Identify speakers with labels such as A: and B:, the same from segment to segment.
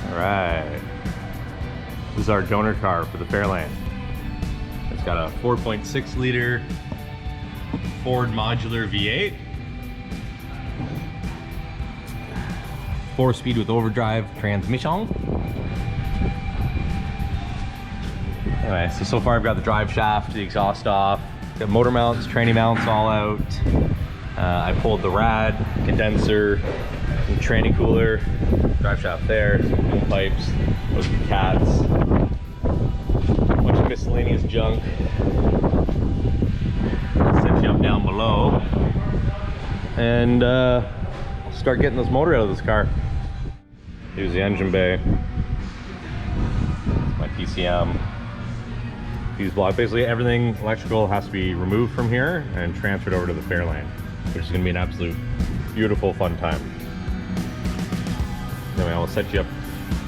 A: All right. This is our donor car for the Fairlane. It's got a 4.6 liter Ford modular V8. 4-speed with overdrive transmission. Anyway, so far I've got the drive shaft, the exhaust off, got motor mounts, tranny mounts all out. I pulled the rad, condenser, and tranny cooler, drive shaft there, some fuel pipes, those are cats, a bunch of miscellaneous junk. I'll set you up down below, and I'll start getting this motor out of this car. Here's the engine bay. It's my PCM. Fuse block. Basically everything electrical has to be removed from here and transferred over to the Fairlane, which is going to be an absolute beautiful fun time. Anyway, I'll set you up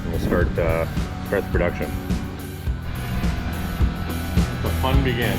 A: and we'll start the production. The fun begins.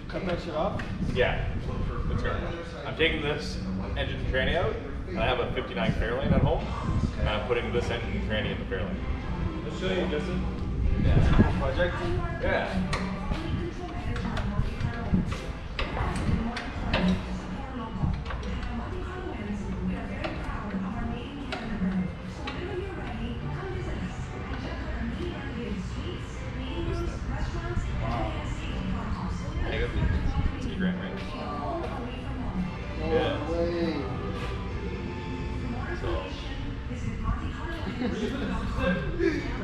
B: Cut that shit off?
A: Yeah, let's go. I'm taking this engine and tranny out, and I have a 59 Fairlane at home, and I'm putting this engine and tranny in the Fairlane.
B: Let's show you, Justin.
A: Yeah.
B: Project?
A: Yeah. $60,000, right? Yeah. So.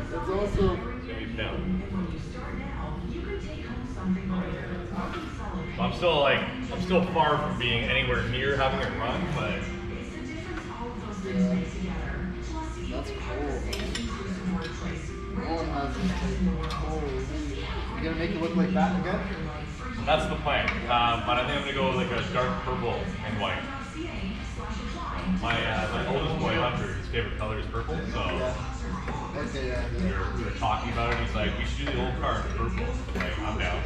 B: That's awesome.
A: I'm still far from being anywhere near having it run, but
B: yeah. That's cool. No one has it. Oh, you gonna make it look like that again?
A: that's the plan. But I think I'm gonna go with like a dark purple and white. My oldest boy Hunter, his favorite color is purple, so
B: yeah. Okay, yeah.
A: we were talking about it. He's like, we should do the old car in purple. I'm like, I'm down.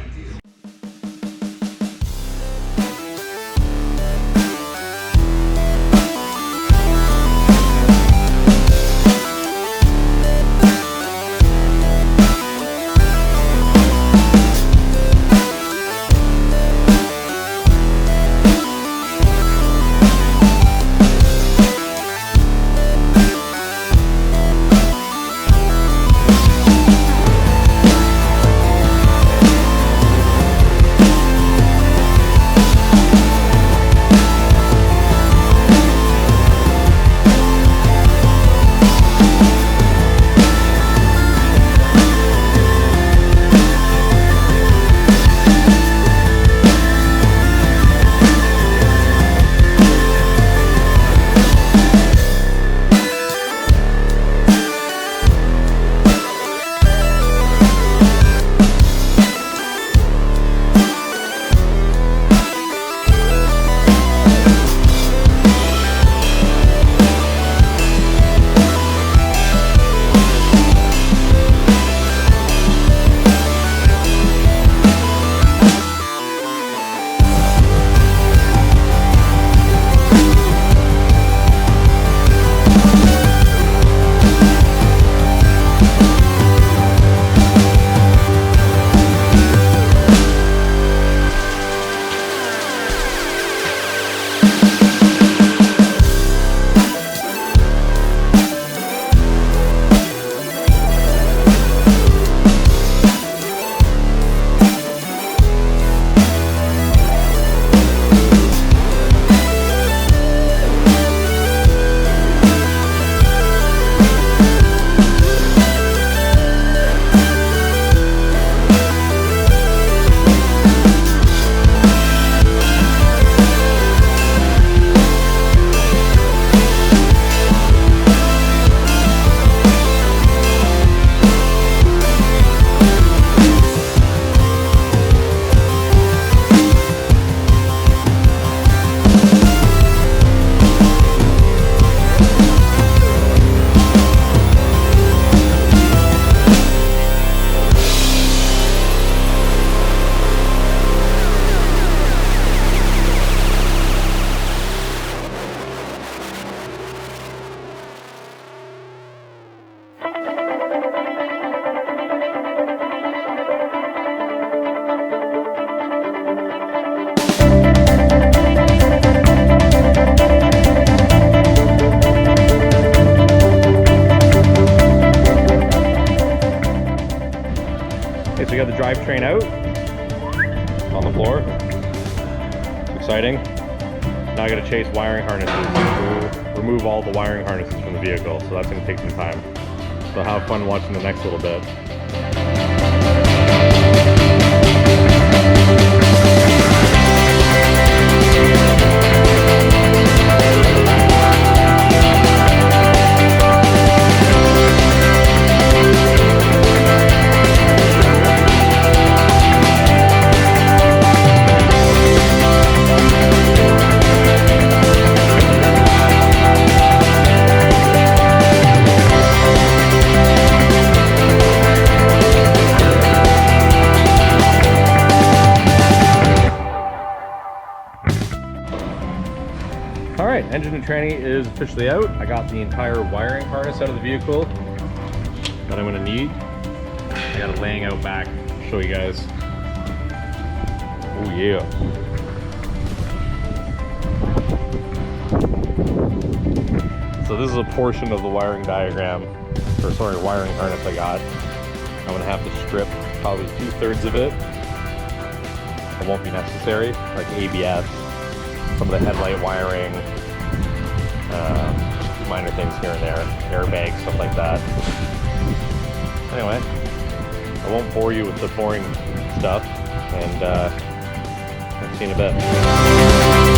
A: drivetrain out on the floor. Exciting. Now I gotta chase wiring harnesses, remove all the wiring harnesses from the vehicle, so that's gonna take some time. So have fun watching the next little bit. Alright, engine and tranny is officially out. I got the entire wiring harness out of the vehicle that I'm going to need. I got it laying out back. I'll show you guys. Oh yeah. So this is a portion of the wiring diagram, or sorry, wiring harness I got. I'm going to have to strip probably 2/3 of it. It won't be necessary, like ABS. Some of the headlight wiring, minor things here and there, airbags, stuff like that. Anyway, I won't bore you with the boring stuff, and I'll see you in a bit.